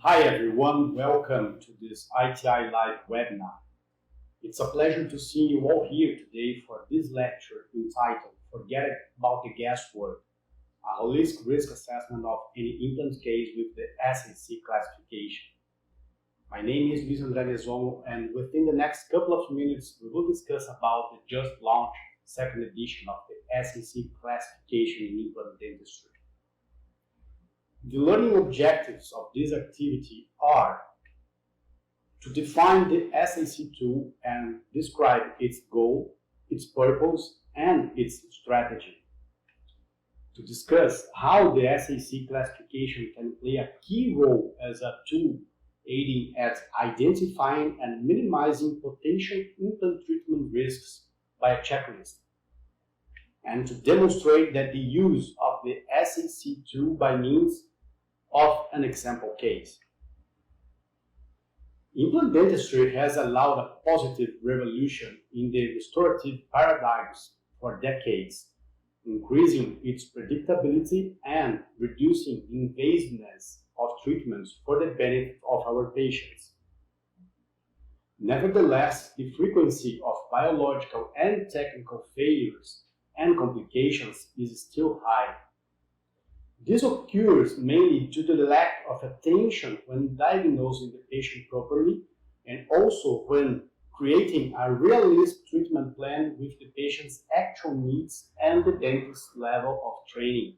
Hi everyone, welcome to this ITI Live webinar. It's a pleasure to see you all here today for this lecture entitled Forget About the Guesswork, a holistic risk assessment of any implant case with the SAC classification. My name is Mezzomo, and within the next couple of minutes we will discuss about the just launched second edition of the SAC classification in implant dentistry. The learning objectives of this activity are to define the SAC tool and describe its goal, its purpose, and its strategy. To discuss how the SAC classification can play a key role as a tool aiding at identifying and minimizing potential implant treatment risks by a checklist. And to demonstrate that the use of the SAC tool by means of an example case. Implant dentistry has allowed a positive revolution in the restorative paradigms for decades, increasing its predictability and reducing the invasiveness of treatments for the benefit of our patients. Nevertheless, the frequency of biological and technical failures and complications is still high. This occurs mainly due to the lack of attention when diagnosing the patient properly and also when creating a realistic treatment plan with the patient's actual needs and the dentist's level of training